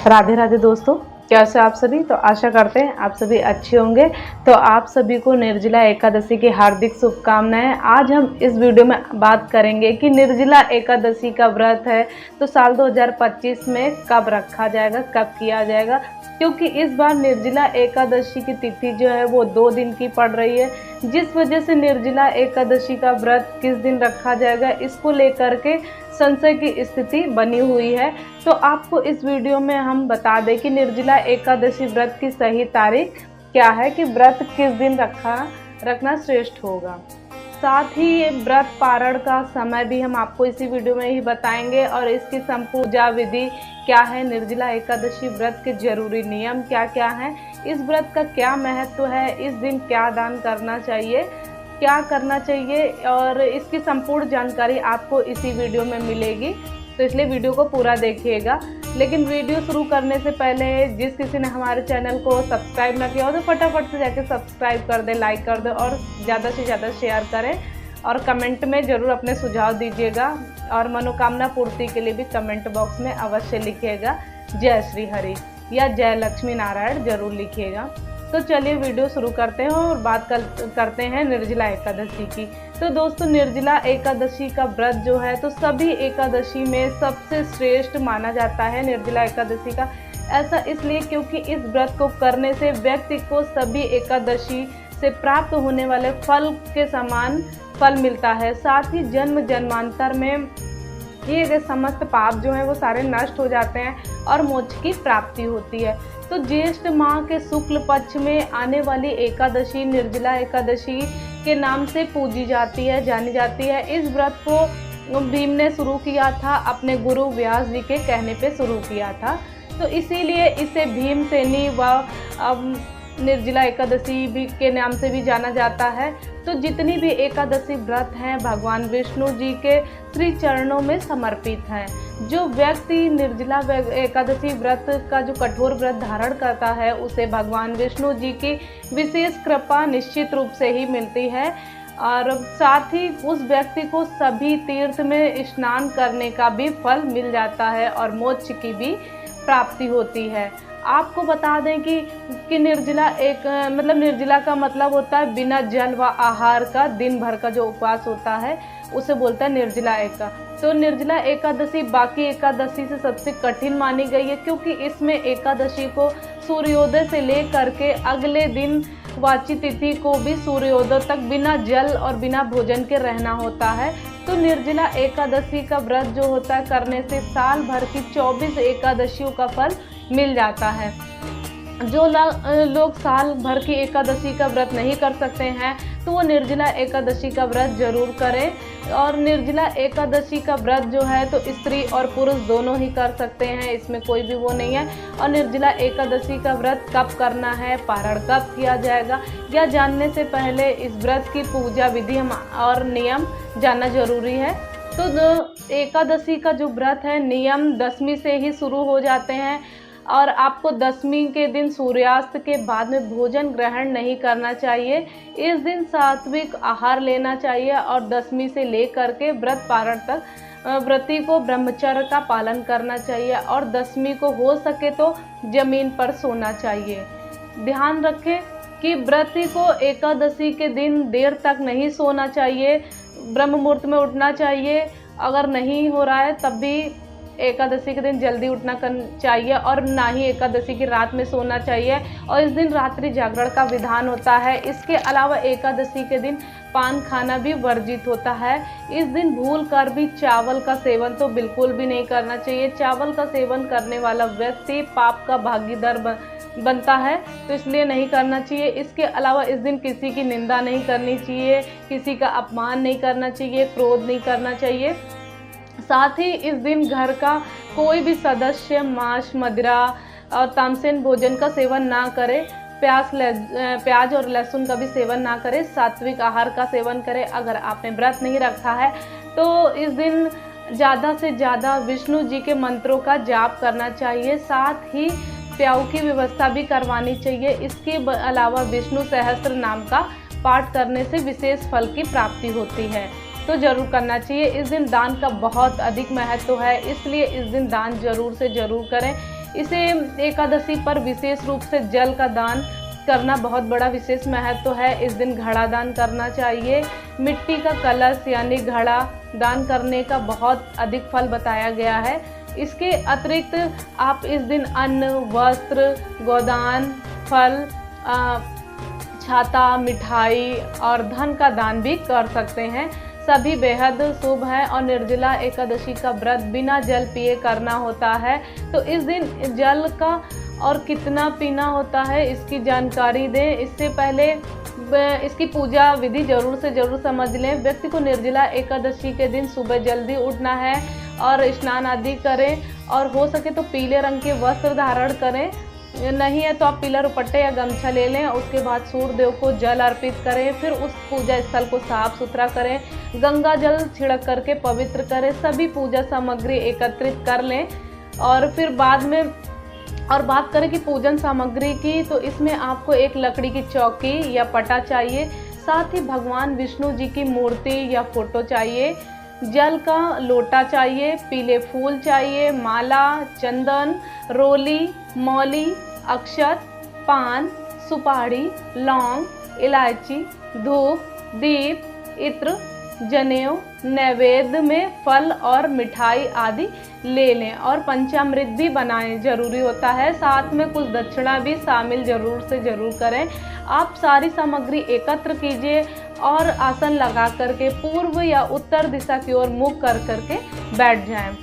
राधे राधे दोस्तों, कैसे आप सभी। तो आशा करते हैं आप सभी अच्छे होंगे। तो आप सभी को निर्जला एकादशी की हार्दिक शुभकामनाएं। आज हम इस वीडियो में बात करेंगे कि निर्जला एकादशी का व्रत है तो साल 2025 में कब रखा जाएगा, कब किया जाएगा, क्योंकि इस बार निर्जला एकादशी की तिथि जो है वो 2 दिन की पड़ रही है, जिस वजह से निर्जला एकादशी का व्रत किस दिन रखा जाएगा इसको लेकर के संशय की स्थिति बनी हुई है। तो आपको इस वीडियो में हम बता दें कि निर्जला एकादशी व्रत की सही तारीख क्या है, कि व्रत किस दिन रखना श्रेष्ठ होगा। साथ ही व्रत पारण का समय भी हम आपको इसी वीडियो में ही बताएंगे और इसकी संपूर्ण पूजा विधि क्या है, निर्जला एकादशी व्रत के जरूरी नियम क्या क्या हैं, इस व्रत का क्या महत्व है, इस दिन क्या दान करना चाहिए, क्या करना चाहिए, और इसकी संपूर्ण जानकारी आपको इसी वीडियो में मिलेगी। तो इसलिए वीडियो को पूरा देखिएगा। लेकिन वीडियो शुरू करने से पहले जिस किसी ने हमारे चैनल को सब्सक्राइब ना किया हो तो फटाफट से जाके सब्सक्राइब कर दे, लाइक कर दे और ज़्यादा से ज़्यादा शेयर करें और कमेंट में ज़रूर अपने सुझाव दीजिएगा और मनोकामना पूर्ति के लिए भी कमेंट बॉक्स में अवश्य लिखिएगा जय श्री हरि या जय लक्ष्मी नारायण जरूर लिखिएगा। तो चलिए वीडियो शुरू करते हैं और बात करते हैं निर्जला एकादशी की। तो दोस्तों, निर्जला एकादशी का व्रत जो है तो सभी एकादशी में सबसे श्रेष्ठ माना जाता है निर्जला एकादशी का। ऐसा इसलिए क्योंकि इस व्रत को करने से व्यक्ति को सभी एकादशी से प्राप्त होने वाले फल के समान फल मिलता है। साथ ही जन्म जन्मांतर में किए गए समस्त पाप जो हैं वो सारे नष्ट हो जाते हैं और मोक्ष की प्राप्ति होती है। तो ज्येष्ठ माह के शुक्ल पक्ष में आने वाली एकादशी निर्जला एकादशी के नाम से पूजी जाती है, जानी जाती है। इस व्रत को भीम ने शुरू किया था, अपने गुरु व्यास जी के कहने पे शुरू किया था। तो इसीलिए इसे भीमसेनी व निर्जला एकादशी भी के नाम से भी जाना जाता है। तो जितनी भी एकादशी व्रत हैं भगवान विष्णु जी के श्री चरणों में समर्पित हैं। जो व्यक्ति निर्जला एकादशी व्रत का जो कठोर व्रत धारण करता है उसे भगवान विष्णु जी की विशेष कृपा निश्चित रूप से ही मिलती है और साथ ही उस व्यक्ति को सभी तीर्थ में स्नान करने का भी फल मिल जाता है और मोक्ष की भी प्राप्ति होती है। आपको बता दें कि निर्जला निर्जला का मतलब होता है बिना जल व आहार का दिन भर का जो उपवास होता है उसे बोलता है निर्जला एका। तो निर्जला एकादशी बाकी एकादशी से सबसे कठिन मानी गई है क्योंकि इसमें एकादशी को सूर्योदय से लेकर के अगले दिन वाची तिथि को भी सूर्योदय तक बिना जल और बिना भोजन के रहना होता है। तो निर्जला एकादशी का व्रत जो होता है करने से साल भर की 24 एकादशियों का फल मिल जाता है। जो लोग साल भर की एकादशी का व्रत नहीं कर सकते हैं तो वो निर्जला एकादशी का व्रत जरूर करें। और निर्जला एकादशी का व्रत जो है तो स्त्री और पुरुष दोनों ही कर सकते हैं, इसमें कोई भी वो नहीं है। और निर्जला एकादशी का व्रत कब करना है, पारण कब किया जाएगा, यह जानने से पहले इस व्रत की पूजा विधि और नियम जानना जरूरी है। तो एकादशी का जो व्रत है नियम दशमी से ही शुरू हो जाते हैं और आपको दशमी के दिन सूर्यास्त के बाद में भोजन ग्रहण नहीं करना चाहिए। इस दिन सात्विक आहार लेना चाहिए और दशमी से लेकर के व्रत पारण तक व्रती को ब्रह्मचर्य का पालन करना चाहिए और दशमी को हो सके तो जमीन पर सोना चाहिए। ध्यान रखें कि व्रती को एकादशी के दिन देर तक नहीं सोना चाहिए, ब्रह्म मुहूर्त में उठना चाहिए। अगर नहीं हो रहा है तब भी एकादशी के दिन जल्दी उठना चाहिए और ना ही एकादशी की रात में सोना चाहिए और इस दिन रात्रि जागरण का विधान होता है। इसके अलावा एकादशी के दिन पान खाना भी वर्जित होता है। इस दिन भूल कर भी चावल का सेवन तो बिल्कुल भी नहीं करना चाहिए। चावल का सेवन करने वाला व्यक्ति पाप का भागीदार बनता है, तो इसलिए नहीं करना चाहिए। इसके अलावा इस दिन किसी की निंदा नहीं करनी चाहिए, किसी का अपमान नहीं करना चाहिए, क्रोध नहीं करना चाहिए। साथ ही इस दिन घर का कोई भी सदस्य मांस, मदिरा और तामसिक भोजन का सेवन ना करे, प्याज और लहसुन का भी सेवन ना करे, सात्विक आहार का सेवन करे। अगर आपने व्रत नहीं रखा है तो इस दिन ज़्यादा से ज़्यादा विष्णु जी के मंत्रों का जाप करना चाहिए। साथ ही प्याऊ की व्यवस्था भी करवानी चाहिए। इसके अलावा विष्णु सहस्त्र नाम का पाठ करने से विशेष फल की प्राप्ति होती है, तो जरूर करना चाहिए। इस दिन दान का बहुत अधिक महत्व है, इसलिए इस दिन दान जरूर से जरूर करें। इसे एकादशी पर विशेष रूप से जल का दान करना बहुत बड़ा विशेष महत्व है। इस दिन घड़ा दान करना चाहिए। मिट्टी का कलश यानी घड़ा दान करने का बहुत अधिक फल बताया गया है। इसके अतिरिक्त आप इस दिन अन्न, वस्त्र, गोदान, फल, छाता, मिठाई और धन का दान भी कर सकते हैं। सभी बेहद शुभ है और निर्जला एकादशी का व्रत बिना जल पिए करना होता है। तो इस दिन जल का और कितना पीना होता है इसकी जानकारी दें। इससे पहले इसकी पूजा विधि जरूर से जरूर समझ लें। व्यक्ति को निर्जला एकादशी के दिन सुबह जल्दी उठना है और स्नान आदि करें और हो सके तो पीले रंग के वस्त्र धारण करें। नहीं है तो आप पीला दुपट्टे या गमछा ले लें। उसके बाद सूर्य देव को जल अर्पित करें। फिर उस पूजा स्थल को साफ सुथरा करें, गंगा जल छिड़क करके पवित्र करें। सभी पूजा सामग्री एकत्रित कर लें और फिर बाद में बात करें कि पूजन सामग्री की, तो इसमें आपको एक लकड़ी की चौकी या पटा चाहिए। साथ ही भगवान विष्णु जी की मूर्ति या फोटो चाहिए, जल का लोटा चाहिए, पीले फूल चाहिए, माला, चंदन, रोली, मौली, अक्षत, पान, सुपारी, लौंग, इलायची, धूप, दीप, इत्र, जनेऊ, नैवेद्य में फल और मिठाई आदि ले लें और पंचामृत भी बनाएं, जरूरी होता है। साथ में कुछ दक्षिणा भी शामिल जरूर से जरूर करें। आप सारी सामग्री एकत्र कीजिए और आसन लगा करके पूर्व या उत्तर दिशा की ओर मुख कर करके बैठ जाएं।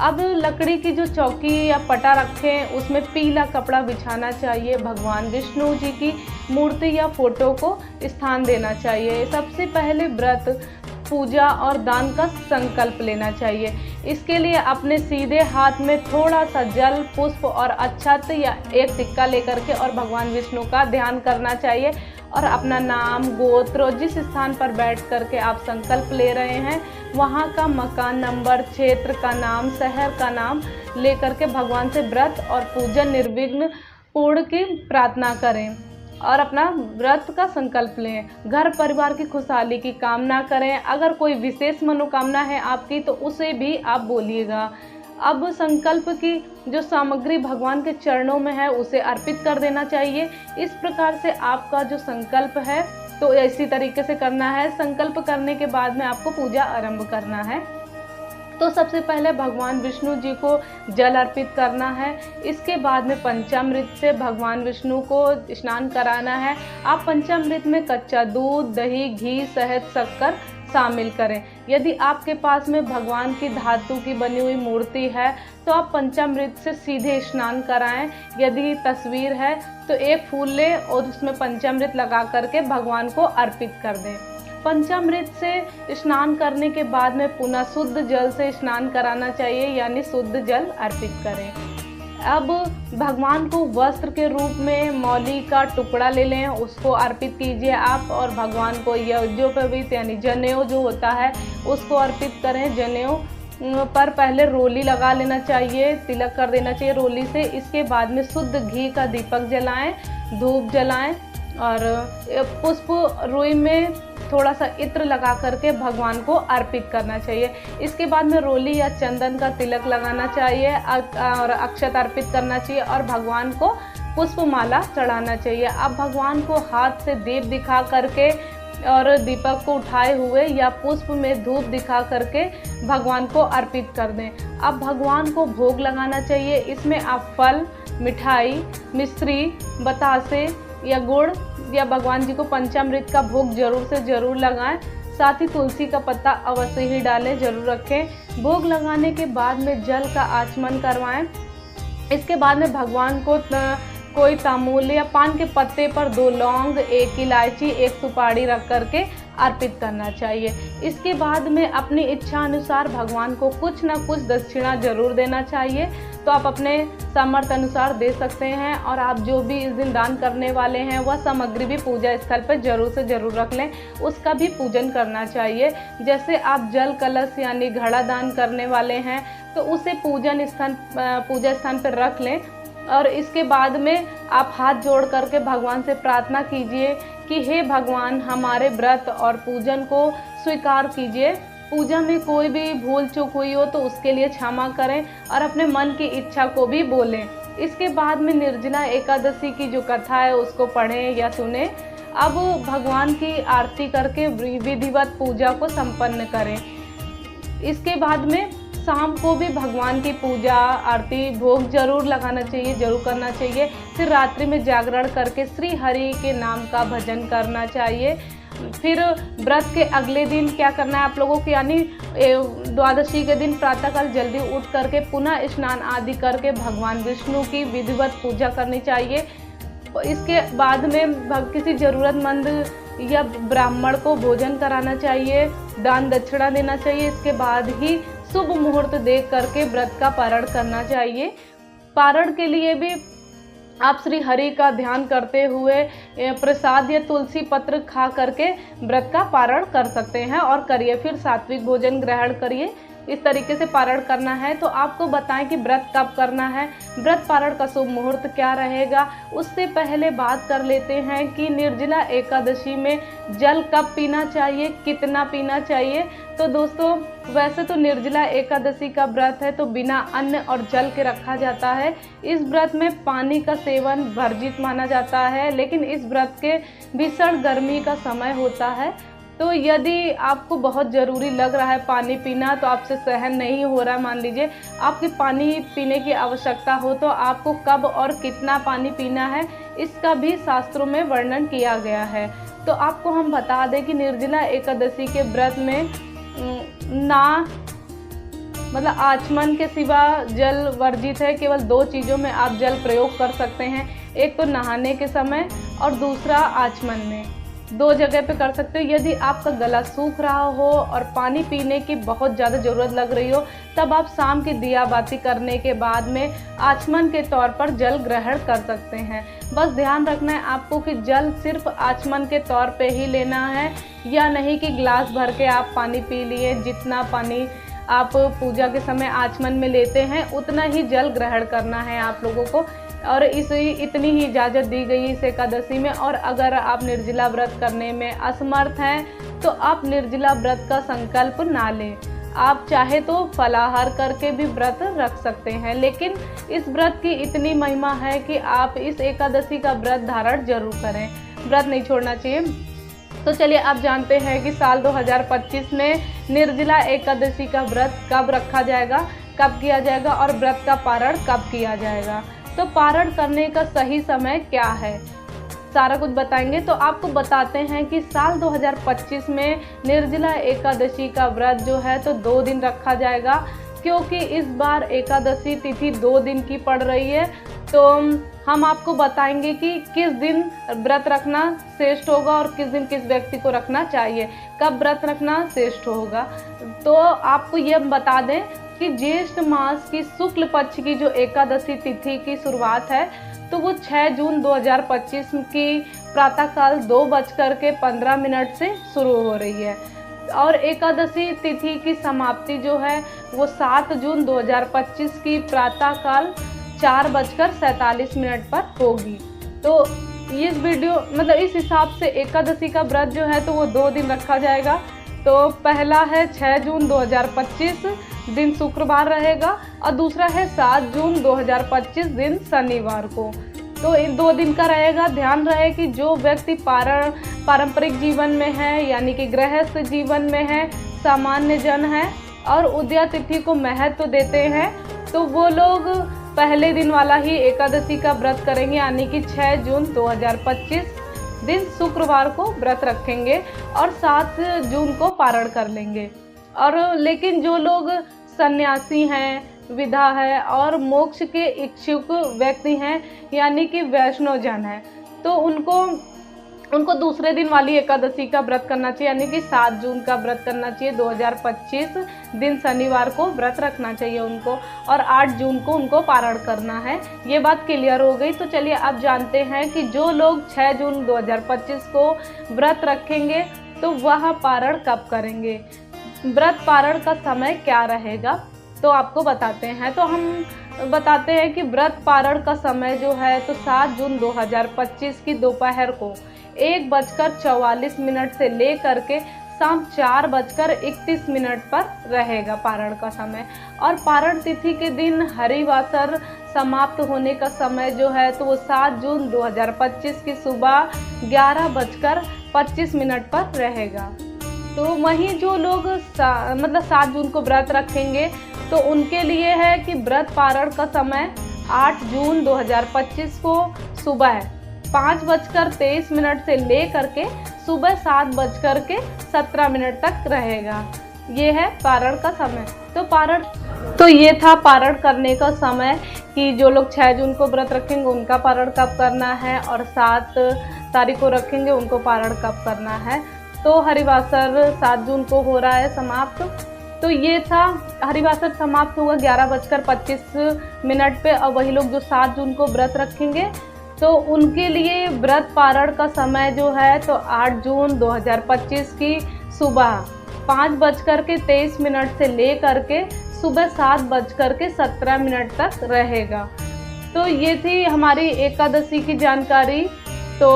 अब लकड़ी की जो चौकी या पटा रखें उसमें पीला कपड़ा बिछाना चाहिए। भगवान विष्णु जी की मूर्ति या फोटो को स्थान देना चाहिए। सबसे पहले व्रत, पूजा और दान का संकल्प लेना चाहिए। इसके लिए अपने सीधे हाथ में थोड़ा सा जल, पुष्प और अक्षत या एक सिक्का लेकर के और भगवान विष्णु का ध्यान करना चाहिए और अपना नाम, गोत्र और जिस स्थान पर बैठ करके आप संकल्प ले रहे हैं वहाँ का मकान नंबर, क्षेत्र का नाम, शहर का नाम लेकर के भगवान से व्रत और पूजन निर्विघ्न पूर्ण की प्रार्थना करें और अपना व्रत का संकल्प लें। घर परिवार की खुशहाली की कामना करें। अगर कोई विशेष मनोकामना है आपकी तो उसे भी आप बोलिएगा। अब संकल्प की जो सामग्री भगवान के चरणों में है उसे अर्पित कर देना चाहिए। इस प्रकार से आपका जो संकल्प है तो इसी तरीके से करना है। संकल्प करने के बाद में आपको पूजा आरंभ करना है। तो सबसे पहले भगवान विष्णु जी को जल अर्पित करना है। इसके बाद में पंचामृत से भगवान विष्णु को स्नान कराना है। आप पंचामृत में कच्चा दूध, दही, घी, शहद, शक्कर शामिल करें। यदि आपके पास में भगवान की धातु की बनी हुई मूर्ति है तो आप पंचामृत से सीधे स्नान कराएं। यदि तस्वीर है तो एक फूल लें और उसमें पंचामृत लगा करके भगवान को अर्पित कर दें। पंचामृत से स्नान करने के बाद में पुनः शुद्ध जल से स्नान कराना चाहिए, यानी शुद्ध जल अर्पित करें। अब भगवान को वस्त्र के रूप में मौली का टुकड़ा ले लें, उसको अर्पित कीजिए आप और भगवान को यज्ञोपवीत यानी जनेऊ जो होता है उसको अर्पित करें। जनेऊ पर पहले रोली लगा लेना चाहिए, तिलक कर देना चाहिए रोली से। इसके बाद में शुद्ध घी का दीपक जलाएं, धूप जलाएं और पुष्प रुई में थोड़ा सा इत्र लगा करके भगवान को अर्पित करना चाहिए। इसके बाद में रोली या चंदन का तिलक लगाना चाहिए और अक्षत अर्पित करना चाहिए और भगवान को पुष्पमाला चढ़ाना चाहिए। अब भगवान को हाथ से दीप दिखा करके और दीपक को उठाए हुए या पुष्प में धूप दिखा करके भगवान को अर्पित कर दें। अब भगवान को भोग लगाना चाहिए। इसमें आप फल, मिठाई, मिश्री, बतासे या गुड़ या भगवान जी को पंचामृत का भोग जरूर से जरूर लगाएं। साथ ही तुलसी का पत्ता अवश्य ही डालें, जरूर रखें। भोग लगाने के बाद में जल का आचमन करवाएं। इसके बाद में भगवान को कोई तांबूल या पान के पत्ते पर 2 लौंग, 1 इलायची, 1 सुपारी रख करके अर्पित करना चाहिए। इसके बाद में अपनी इच्छा अनुसार भगवान को कुछ ना कुछ दक्षिणा जरूर देना चाहिए। तो आप अपने सामर्थ्य अनुसार दे सकते हैं और आप जो भी इस दिन दान करने वाले हैं वह सामग्री भी पूजा स्थल पर जरूर से जरूर रख लें, उसका भी पूजन करना चाहिए। जैसे आप जल कलश यानी घड़ा दान करने वाले हैं तो उसे पूजा स्थान पर रख लें और इसके बाद में आप हाथ जोड़ करके भगवान से प्रार्थना कीजिए कि हे भगवान, हमारे व्रत और पूजन को स्वीकार कीजिए। पूजा में कोई भी भूल चूक हुई हो तो उसके लिए क्षमा करें और अपने मन की इच्छा को भी बोलें। इसके बाद में निर्जला एकादशी की जो कथा है उसको पढ़ें या सुने। अब भगवान की आरती करके विधिवत पूजा को संपन्न करें। इसके बाद में शाम को भी भगवान की पूजा आरती भोग जरूर लगाना चाहिए, जरूर करना चाहिए। फिर रात्रि में जागरण करके श्री हरि के नाम का भजन करना चाहिए। फिर व्रत के अगले दिन क्या करना है आप लोगों को, यानी द्वादशी के दिन प्रातःकाल जल्दी उठ करके पुनः स्नान आदि करके भगवान विष्णु की विधिवत पूजा करनी चाहिए। इसके बाद में किसी ज़रूरतमंद या ब्राह्मण को भोजन कराना चाहिए, दान दक्षिणा देना चाहिए। इसके बाद ही शुभ मुहूर्त देख करके व्रत का पारण करना चाहिए। पारण के लिए भी आप श्री हरि का ध्यान करते हुए प्रसाद या तुलसी पत्र खा करके व्रत का पारण कर सकते हैं और करिए। फिर सात्विक भोजन ग्रहण करिए। इस तरीके से पारण करना है। तो आपको बताएं कि व्रत कब करना है, व्रत पारण का शुभ मुहूर्त क्या रहेगा। उससे पहले बात कर लेते हैं कि निर्जला एकादशी में जल कब पीना चाहिए, कितना पीना चाहिए। तो दोस्तों वैसे तो निर्जला एकादशी का व्रत है तो बिना अन्न और जल के रखा जाता है। इस व्रत में पानी का सेवन वर्जित माना जाता है, लेकिन इस व्रत के भीषण गर्मी का समय होता है। तो यदि आपको बहुत ज़रूरी लग रहा है पानी पीना, तो आपसे सहन नहीं हो रहा है, मान लीजिए आपकी पानी पीने की आवश्यकता हो, तो आपको कब और कितना पानी पीना है इसका भी शास्त्रों में वर्णन किया गया है। तो आपको हम बता दें कि निर्जला एकादशी के व्रत में मतलब आचमन के सिवा जल वर्जित है। केवल 2 चीज़ों में आप जल प्रयोग कर सकते हैं, एक तो नहाने के समय और दूसरा आचमन में। 2 जगह पे कर सकते हो। यदि आपका गला सूख रहा हो और पानी पीने की बहुत ज़्यादा ज़रूरत लग रही हो, तब आप शाम की दिया बाती करने के बाद में आचमन के तौर पर जल ग्रहण कर सकते हैं। बस ध्यान रखना है आपको कि जल सिर्फ आचमन के तौर पे ही लेना है, या नहीं कि गिलास भर के आप पानी पी लिए। जितना पानी आप पूजा के समय आचमन में लेते हैं उतना ही जल ग्रहण करना है आप लोगों को, और इतनी ही इजाज़त दी गई इस एकादशी में। और अगर आप निर्जला व्रत करने में असमर्थ हैं तो आप निर्जला व्रत का संकल्प ना लें। आप चाहे तो फलाहार करके भी व्रत रख सकते हैं, लेकिन इस व्रत की इतनी महिमा है कि आप इस एकादशी का व्रत धारण जरूर करें, व्रत नहीं छोड़ना चाहिए। तो चलिए आप जानते हैं कि साल 2025 में निर्जला एकादशी का व्रत कब रखा जाएगा, कब किया जाएगा और व्रत का पारण कब किया जाएगा। तो पारण करने का सही समय क्या है, सारा कुछ बताएंगे। तो आपको बताते हैं कि साल 2025 में निर्जला एकादशी का व्रत जो है तो 2 दिन रखा जाएगा, क्योंकि इस बार एकादशी तिथि 2 दिन की पड़ रही है। तो हम आपको बताएंगे कि किस दिन व्रत रखना श्रेष्ठ होगा और किस दिन किस व्यक्ति को रखना चाहिए, कब व्रत रखना श्रेष्ठ होगा। तो आपको ये बता दें कि ज्येष्ठ मास की शुक्ल पक्ष की जो एकादशी तिथि की शुरुआत है तो वो 6 जून 2025 की प्रातःकाल 2:15 से शुरू हो रही है, और एकादशी तिथि की समाप्ति जो है वो 7 जून 2025 की प्रातःकाल 4:47 पर होगी। तो इस वीडियो मतलब इस हिसाब से एकादशी का व्रत जो है तो वो 2 दिन रखा जाएगा। तो पहला है 6 जून 2025 दिन शुक्रवार रहेगा, और दूसरा है 7 जून 2025 दिन शनिवार को। तो इन 2 दिन का रहेगा। ध्यान रहे कि जो व्यक्ति पारंपरिक जीवन में है, यानी कि गृहस्थ जीवन में है, सामान्य जन है और उदया तिथि को महत्व देते हैं, तो वो लोग पहले दिन वाला ही एकादशी का व्रत करेंगे, यानी कि 6 जून 2025 दिन शुक्रवार को व्रत रखेंगे और 7 जून को पारण कर लेंगे। और लेकिन जो लोग सन्यासी हैं, विधा है और मोक्ष के इच्छुक व्यक्ति हैं, यानी कि वैष्णव जन है, तो उनको दूसरे दिन वाली एकादशी का व्रत करना चाहिए, यानी कि 7 जून का व्रत करना चाहिए। 2025 दिन शनिवार को व्रत रखना चाहिए उनको, और 8 जून को उनको पारण करना है। ये बात क्लियर हो गई। तो चलिए अब जानते हैं कि जो लोग 6 जून 2025 को व्रत रखेंगे तो वह पारण कब करेंगे, व्रत पारण का समय क्या रहेगा, तो आपको बताते हैं। तो हम बताते हैं कि व्रत पारण का समय जो है तो 7 जून 2025 की दोपहर को 1:44 से लेकर के शाम 4:31 पर रहेगा पारण का समय। और पारण तिथि के दिन हरिवासर समाप्त होने का समय जो है तो वो 7 जून 2025 की सुबह 11:25 पर रहेगा। तो वहीं जो लोग मतलब 7 जून को व्रत रखेंगे तो उनके लिए है कि व्रत पारण का समय 8 जून 2025 को सुबह 5:23 से ले करके सुबह 7:17 तक रहेगा। ये है पारण का समय। तो ये था पारण करने का समय कि जो लोग 6 जून को व्रत रखेंगे उनका पारण कब करना है और 7 तारीख को रखेंगे उनको पारण कब करना है। तो हरिवासर 7 जून को हो रहा है समाप्त। तो ये था, हरिवासर समाप्त होगा 11:25 पे। और वही लोग जो 7 जून को व्रत रखेंगे तो उनके लिए व्रत पारण का समय जो है तो 8 जून 2025 की सुबह 5:23 से ले करके सुबह 7:17 तक रहेगा। तो ये थी हमारी एकादशी की जानकारी। तो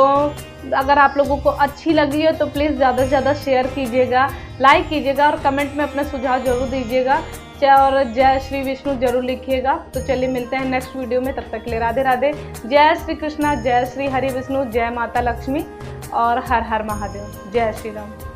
अगर आप लोगों को अच्छी लगी हो तो प्लीज़ ज़्यादा से ज़्यादा शेयर कीजिएगा, लाइक कीजिएगा और कमेंट में अपना सुझाव जरूर दीजिएगा और जय श्री विष्णु जरूर लिखिएगा। तो चलिए मिलते हैं नेक्स्ट वीडियो में, तब तक के लिए राधे राधे। जय श्री कृष्णा, जय श्री हरि विष्णु, जय माता लक्ष्मी और हर हर महादेव। जय श्री राम।